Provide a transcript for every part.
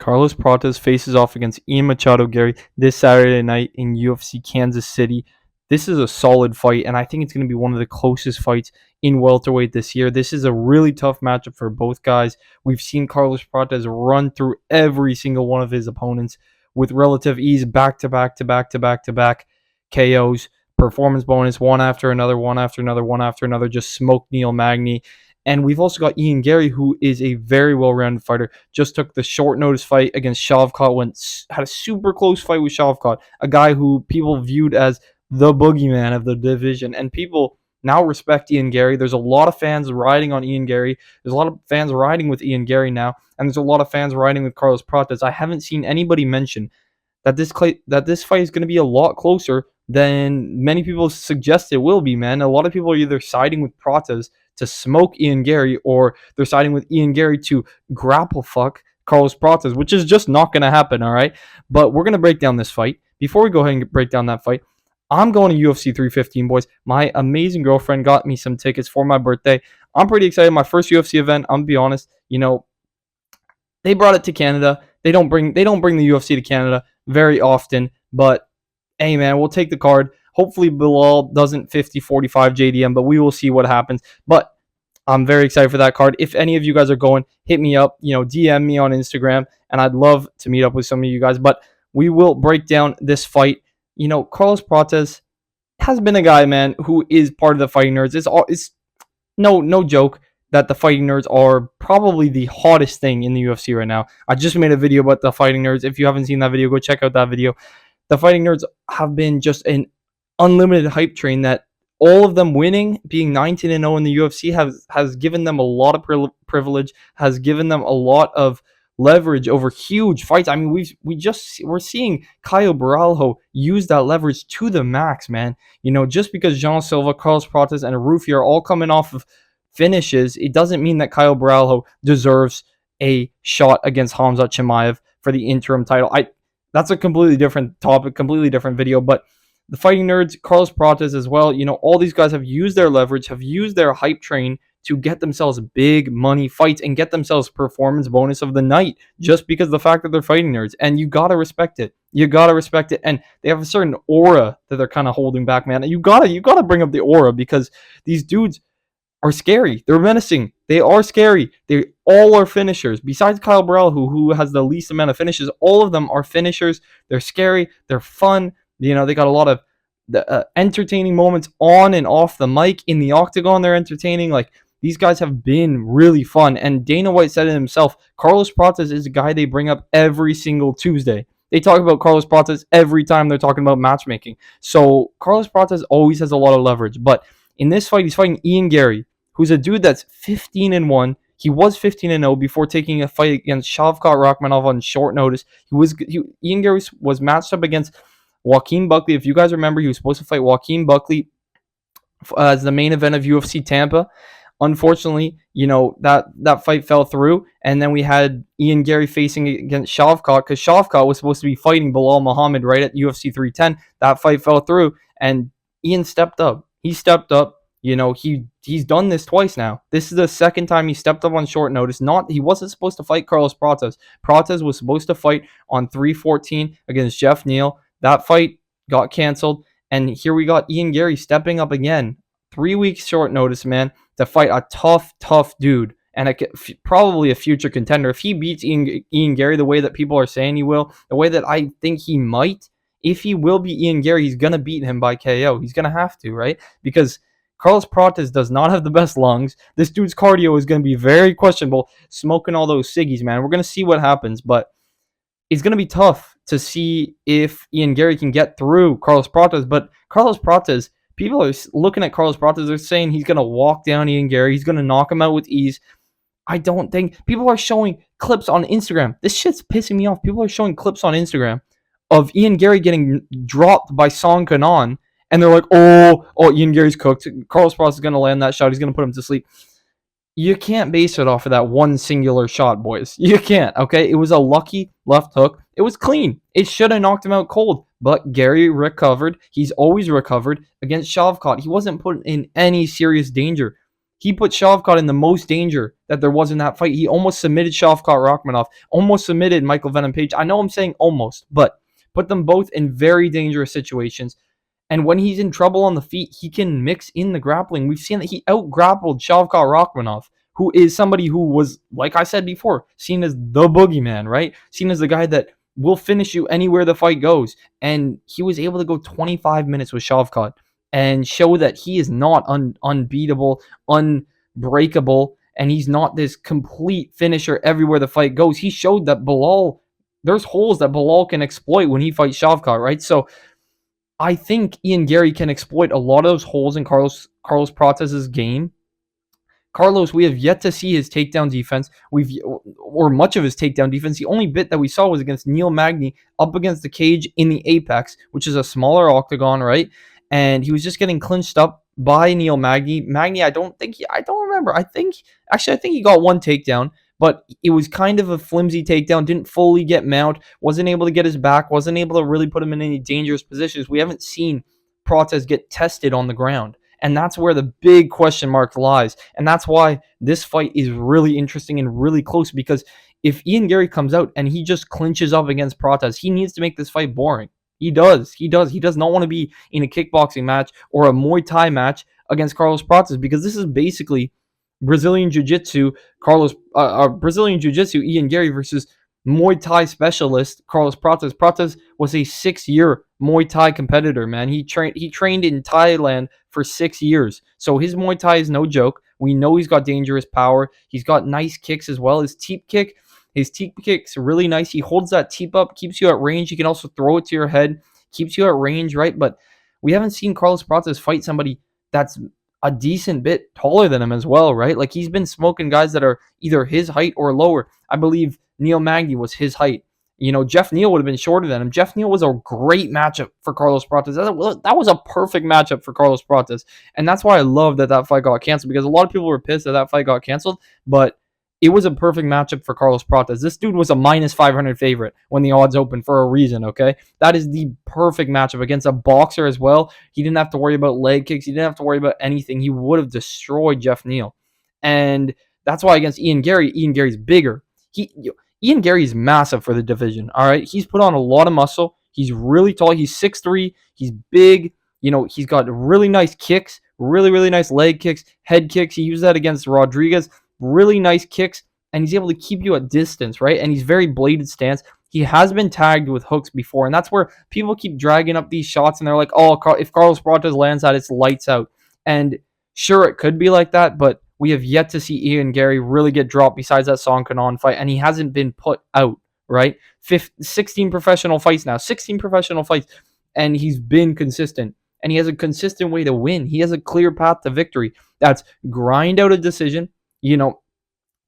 Carlos Prates faces off against Ian Machado, Garry, this Saturday night in UFC Kansas City. This is a solid fight, and I think it's going to be one of the closest fights in welterweight this year. This is a really tough matchup for both guys. We've seen Carlos Prates run through every single one of his opponents with relative ease, back to back to back to back to back KOs, performance bonus, one after another, one after another, one after another, just smoke Neil Magny. And we've also got Ian Garry, who is a very well-rounded fighter. Just took the short notice fight against Shavkat, had a super close fight with Shavkat, a guy who people viewed as the boogeyman of the division. And people now respect Ian Garry. There's a lot of fans riding on Ian Garry. There's a lot of fans riding with Ian Garry now. And there's a lot of fans riding with Carlos Prates. I haven't seen anybody mention that this fight is going to be a lot closer than many people suggest it will be, man. A lot of people are either siding with Prates to smoke Ian Garry, or they're siding with Ian Garry to grapple fuck Carlos Prates, which is just not going to happen, all right? But we're going to break down this fight. Before we go ahead and break down that fight, I'm going to UFC 315, boys. My amazing girlfriend got me some tickets for my birthday. I'm pretty excited. My first UFC event, I'm going to be honest, they brought it to Canada. They don't bring the UFC to Canada very often, but hey, man, we'll take the card. Hopefully Bilal doesn't 50-45 JDM, but we will see what happens. But I'm very excited for that card. If any of you guys are going, hit me up, DM me on Instagram, and I'd love to meet up with some of you guys. But we will break down this fight. Carlos Prates has been a guy, man, who is part of the Fighting Nerds. It's no joke that the Fighting Nerds are probably the hottest thing in the UFC right now. I just made a video about the Fighting Nerds. If you haven't seen that video, go check out that video. The Fighting Nerds have been just an unlimited hype train that all of them winning, being 19-0 in the UFC, has given them a lot of privilege, has given them a lot of leverage over huge fights. I mean, we're seeing Caio Borralho use that leverage to the max, man. Just because Jean Silva, Carlos Prates, and Rufi are all coming off of finishes, it doesn't mean that Caio Borralho deserves a shot against Khamzat Chimaev for the interim title. That's a completely different topic, completely different video, but the Fighting Nerds, Carlos Prates as well, all these guys have used their leverage, have used their hype train to get themselves big money fights and get themselves performance bonus of the night just because of the fact that they're Fighting Nerds. And you got to respect it. You got to respect it. And they have a certain aura that they're kind of holding back, man. And you got to bring up the aura because these dudes are scary. They're menacing. They are scary. They all are finishers. Besides Caio Borralho, who has the least amount of finishes, all of them are finishers. They're scary. They're fun. They got a lot of entertaining moments on and off the mic. In the octagon, they're entertaining. Like, these guys have been really fun. And Dana White said it himself. Carlos Prates is a guy they bring up every single Tuesday. They talk about Carlos Prates every time they're talking about matchmaking. So Carlos Prates always has a lot of leverage. But in this fight, he's fighting Ian Garry, who's a dude that's 15-1. He was 15-0 before taking a fight against Shavkat Rakhmonov on short notice. Ian Garry was matched up against Joaquin Buckley. If you guys remember, he was supposed to fight Joaquin Buckley as the main event of UFC Tampa. Unfortunately, that fight fell through, and then we had Ian Garry facing against Shavkat because Shavkat was supposed to be fighting Bilal Muhammad right at UFC 310. That fight fell through, and Ian stepped up. He stepped up. He's done this twice now. This is the second time he stepped up on short notice. He wasn't supposed to fight Carlos Prates. Prates was supposed to fight on 314 against Jeff Neal. That fight got canceled, and here we got Ian Garry stepping up again. 3 weeks short notice, man, to fight a tough dude and probably a future contender. If he beats Ian Garry the way that people are saying he will, the way that I think he might, if he will beat Ian Garry, he's going to beat him by KO. He's going to have to, right? Because Carlos Prates does not have the best lungs. This dude's cardio is going to be very questionable, smoking all those ciggies, man. We're going to see what happens, but it's going to be tough to see if Ian Garry can get through Carlos Prates. But Carlos Prates, people are looking at Carlos Prates, they're saying he's going to walk down Ian Garry. He's going to knock him out with ease. I don't think. People are showing clips on Instagram. This shit's pissing me off. People are showing clips on Instagram of Ian Garry getting dropped by Song Kanan, and they're like, oh, Ian Garry's cooked. Carlos Prates is going to land that shot. He's going to put him to sleep. You can't base it off of that one singular shot, boys. You can't, okay? It was a lucky left hook. It was clean. It should have knocked him out cold. But Garry recovered. He's always recovered against Shavkat. He wasn't put in any serious danger. He put Shavkat in the most danger that there was in that fight. He almost submitted Shavkat Rachmanov, almost submitted Michael Venom Page. I know I'm saying almost, but put them both in very dangerous situations. And when he's in trouble on the feet, he can mix in the grappling. We've seen that he out-grappled Shavkat Rachmanov, who is somebody who was, like I said before, seen as the boogeyman, right? Seen as the guy that will finish you anywhere the fight goes. And he was able to go 25 minutes with Shavkat and show that he is not unbeatable, unbreakable, and he's not this complete finisher everywhere the fight goes. He showed that there's holes that Bilal can exploit when he fights Shavkat, right? So I think Ian Garry can exploit a lot of those holes in Carlos Prates' game. Carlos, we have yet to see his takedown defense. Or much of his takedown defense. The only bit that we saw was against Neil Magny up against the cage in the Apex, which is a smaller octagon, right? And he was just getting clinched up by Neil Magny. Magny, I don't remember. I think he got one takedown, but it was kind of a flimsy takedown. Didn't fully get mount. Wasn't able to get his back. Wasn't able to really put him in any dangerous positions. We haven't seen Prates get tested on the ground. And that's where the big question mark lies. And that's why this fight is really interesting and really close, because if Ian Garry comes out and he just clinches up against Prates, he needs to make this fight boring. He does. He does not want to be in a kickboxing match or a Muay Thai match against Carlos Prates, because this is basically Brazilian Jiu-Jitsu Brazilian Jiu-Jitsu Ian Garry versus Muay Thai specialist Carlos Prates. Prates was a 6-year Muay Thai competitor, man. He trained in Thailand for 6 years. So his Muay Thai is no joke. We know he's got dangerous power. He's got nice kicks as well. His teep kick's really nice. He holds that teep up, keeps you at range. He can also throw it to your head, keeps you at range, right? But we haven't seen Carlos Prates fight somebody that's a decent bit taller than him as well, right? Like, he's been smoking guys that are either his height or lower. I believe Neil Magny was his height. Jeff Neal would have been shorter than him. Jeff Neal was a great matchup for Carlos Prates. That was a perfect matchup for Carlos Prates. And that's why I love that fight got canceled, because a lot of people were pissed that fight got canceled, but it was a perfect matchup for Carlos Prates. This dude was a minus 500 favorite when the odds opened for a reason, okay? That is the perfect matchup against a boxer as well. He didn't have to worry about leg kicks. He didn't have to worry about anything. He would have destroyed Jeff Neal. And that's why against Ian Garry's bigger. Ian Garry's massive for the division, all right? He's put on a lot of muscle. He's really tall. He's 6'3". He's big. He's got really nice kicks, really, really nice leg kicks, head kicks. He used that against Rodriguez. Really nice kicks, and he's able to keep you at distance, right? And he's very bladed stance. He has been tagged with hooks before, and that's where people keep dragging up these shots, and they're like, oh, if Carlos Prates lands that, it's lights out. And sure, it could be like that, but we have yet to see Ian Garry really get dropped besides that Song Kanon fight, and he hasn't been put out, right? 16 professional fights now, 16 professional fights, and he's been consistent. And he has a consistent way to win. He has a clear path to victory. That's grind out a decision,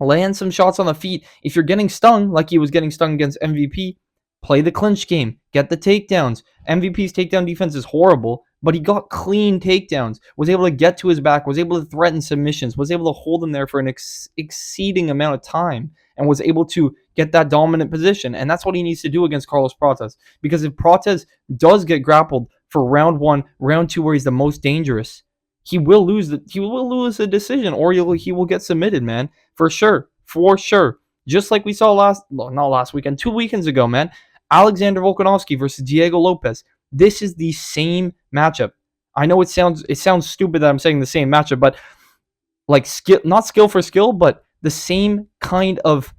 land some shots on the feet. If you're getting stung, like he was getting stung against MVP, play the clinch game, get the takedowns. MVP's takedown defense is horrible, but he got clean takedowns, was able to get to his back, was able to threaten submissions, was able to hold him there for an exceeding amount of time, and was able to get that dominant position. And that's what he needs to do against Carlos Prates. Because if Prates does get grappled for round 1, round 2, where he's the most dangerous, he will lose the decision, or he will get submitted, man. For sure. Just like we saw 2 weekends ago, man. Alexander Volkanovski versus Diego Lopez. This is the same matchup. I know it sounds stupid that I'm saying the same matchup, but like not skill for skill, but the same kind of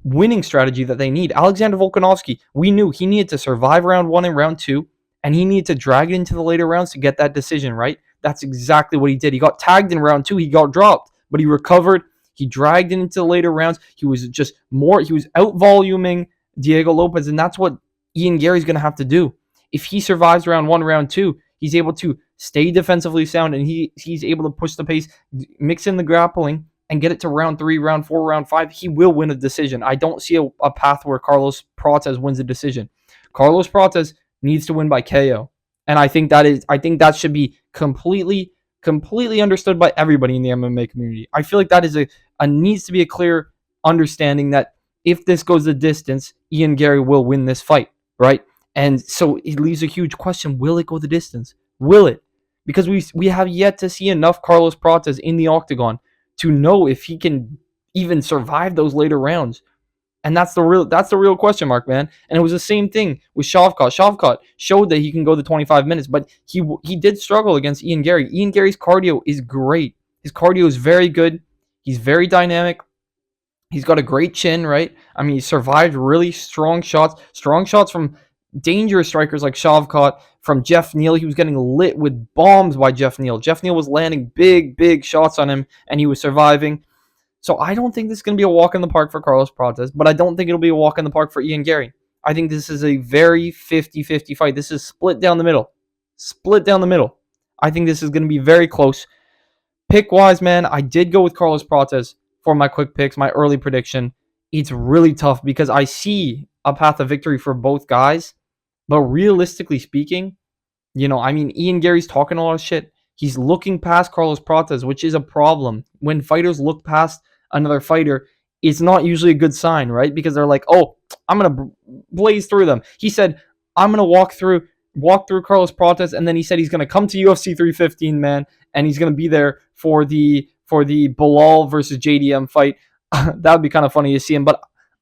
winning strategy that they need. Alexander Volkanovski, we knew he needed to survive round 1 and round 2, and he needed to drag it into the later rounds to get that decision, right? That's exactly what he did. He got tagged in round 2. He got dropped, but he recovered. He dragged it into the later rounds. He was out-voluming Diego Lopez, and that's what Ian Garry's going to have to do. If he survives round 1, round 2, he's able to stay defensively sound, and he's able to push the pace, mix in the grappling, and get it to round 3, round 4, round 5. He will win a decision. I don't see a path where Carlos Prates wins a decision. Carlos Prates needs to win by KO. And I think that should be completely understood by everybody in the MMA community. I feel like that is needs to be a clear understanding that if this goes the distance, Ian Garry will win this fight, right? And so it leaves a huge question: will it go the distance? Will it? Because we have yet to see enough Carlos Prates in the octagon to know if he can even survive those later rounds. And that's the real question mark, man. And it was the same thing with Shavkat. Shavkat showed that he can go the 25 minutes, but he did struggle against Ian Garry. Ian Garry's cardio is great. His cardio is very good. He's very dynamic. He's got a great chin, right? I mean, he survived really strong shots from dangerous strikers like Shavkat, from Jeff Neal. He was getting lit with bombs by Jeff Neal. Jeff Neal was landing big shots on him, and he was surviving. So I don't think this is going to be a walk in the park for Carlos Prates, but I don't think it'll be a walk in the park for Ian Garry. I think this is a very 50-50 fight. This is split down the middle. Split down the middle. I think this is going to be very close. Pick-wise, man, I did go with Carlos Prates for my quick picks, my early prediction. It's really tough because I see a path of victory for both guys, but realistically speaking, I mean, Ian Garry's talking a lot of shit. He's looking past Carlos Prates, which is a problem. When fighters look past another fighter, it's not usually a good sign, right? Because they're like, "Oh, I'm gonna blaze through them." He said, "I'm gonna walk through Carlos Prates," and then he said he's gonna come to UFC 315, man, and he's gonna be there for the Bilal versus JDM fight. That would be kind of funny to see him, but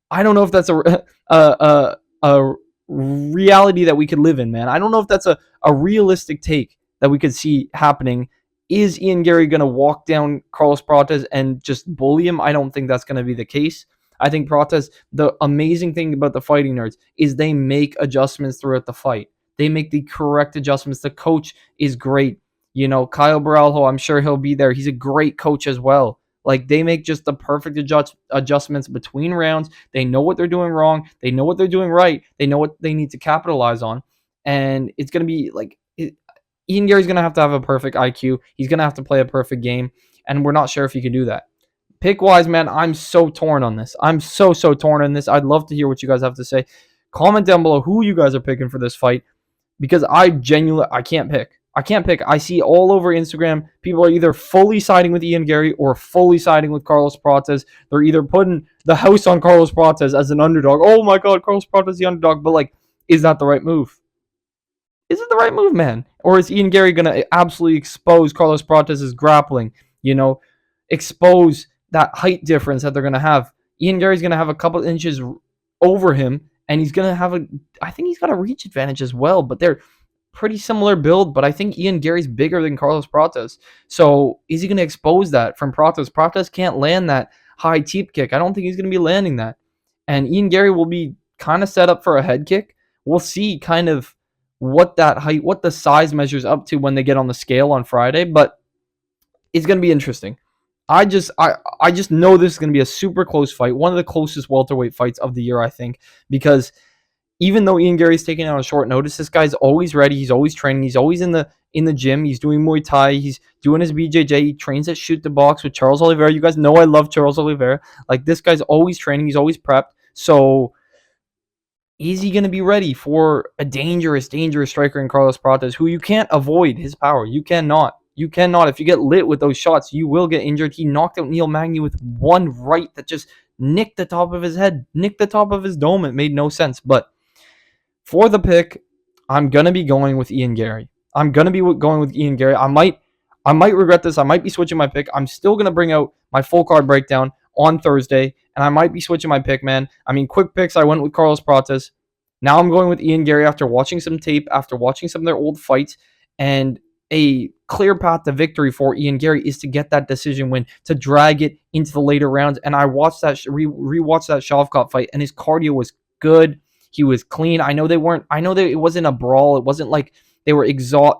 I don't know if that's a reality that we could live in, man. I don't know if that's a realistic take that we could see happening. Is Ian Garry going to walk down Carlos Prates and just bully him? I don't think that's going to be the case. I think Prates, the amazing thing about the Fighting Nerds is they make adjustments throughout the fight. They make the correct adjustments. The coach is great. Kyle Baralho, I'm sure he'll be there. He's a great coach as well. Like, they make just the perfect adjustments between rounds. They know what they're doing wrong. They know what they're doing right. They know what they need to capitalize on. And it's going to be like, Ian Garry's going to have a perfect IQ. He's going to have to play a perfect game. And we're not sure if he can do that. Pick-wise, man, I'm so torn on this. I'm so torn on this. I'd love to hear what you guys have to say. Comment down below who you guys are picking for this fight. Because I can't pick. I can't pick. I see all over Instagram, people are either fully siding with Ian Garry or fully siding with Carlos Prates. They're either putting the house on Carlos Prates as an underdog. Oh my God, Carlos Prates is the underdog. But, like, is that the right move? Is it the right move, man? Or is Ian Garry going to absolutely expose Carlos Prates' grappling? Expose that height difference that they're going to have. Ian Garry's going to have a couple inches over him, and he's going to have I think he's got a reach advantage as well, but they're pretty similar build, but I think Ian Garry's bigger than Carlos Prates. So is he going to expose that from Prates? Prates can't land that high teep kick. I don't think he's going to be landing that. And Ian Garry will be kind of set up for a head kick. We'll see kind of what that height, what the size measures up to when they get on the scale on Friday, but it's going to be interesting. I just know this is going to be a super close fight, one of the closest welterweight fights of the year, I think, because even though Ian Garry's taking out on short notice, this guy's always ready. He's always training. He's always in the gym. He's doing Muay Thai. He's doing his BJJ. He trains at Shoot the Box with Charles Oliveira. You guys know I love Charles Oliveira. Like, this guy's always training. He's always prepped. So is he going to be ready for a dangerous striker in Carlos Prates, who you can't avoid his power? You cannot. You cannot. If you get lit with those shots, you will get injured. He knocked out Neil Magny with one right that just nicked the top of his head, nicked the top of his dome. It made no sense. But for the pick, I'm going to be going with Ian Garry. I might regret this. I might be switching my pick. I'm still going to bring out my full card breakdown on Thursday, and I might be switching my pick, man. I mean, quick picks, I went with Carlos Prates. Now I'm going with Ian Garry after watching some tape, after watching some of their old fights, and a clear path to victory for Ian Garry is to get that decision win, to drag it into the later rounds. And I watched that, rewatched that Shavkat fight, and his cardio was good. He was clean. I know it wasn't a brawl. It wasn't like they were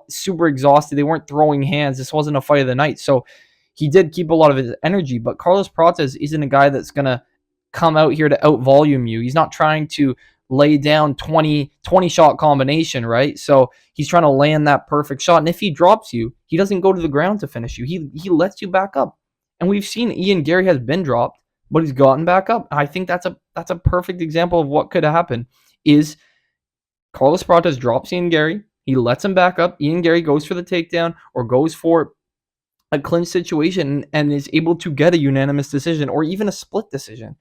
super exhausted. They weren't throwing hands. This wasn't a fight of the night. So he did keep a lot of his energy. But Carlos Prates isn't a guy that's going to come out here to out-volume you. He's not trying to lay down 20 shot combination, right? So he's trying to land that perfect shot. And if he drops you, he doesn't go to the ground to finish you. He lets you back up. And we've seen Ian Garry has been dropped, but he's gotten back up. And I think that's a perfect example of what could happen. Is Carlos Prates drops Ian Garry, he lets him back up, Ian Garry goes for the takedown or goes for a clinch situation and is able to get a unanimous decision or even a split decision,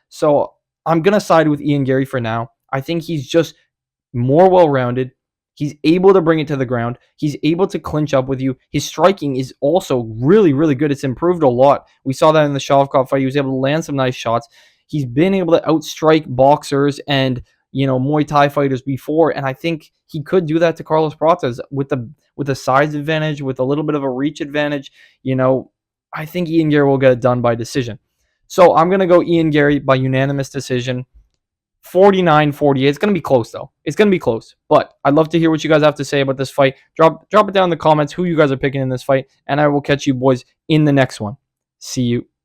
So I'm going to side with Ian Garry for now. I think he's just more well-rounded. He's able to bring it to the ground. He's able to clinch up with you. His striking is also really, really good. It's improved a lot. We saw that in the Shavkat fight. He was able to land some nice shots. He's been able to outstrike boxers and Muay Thai fighters before, and I think he could do that to Carlos Prates with a size advantage, with a little bit of a reach advantage. I think Ian Garry will get it done by decision. So I'm gonna go Ian Garry by unanimous decision. 49-48. It's going to be close, though. It's going to be close. But I'd love to hear what you guys have to say about this fight. Drop it down in the comments who you guys are picking in this fight, and I will catch you boys in the next one. See you.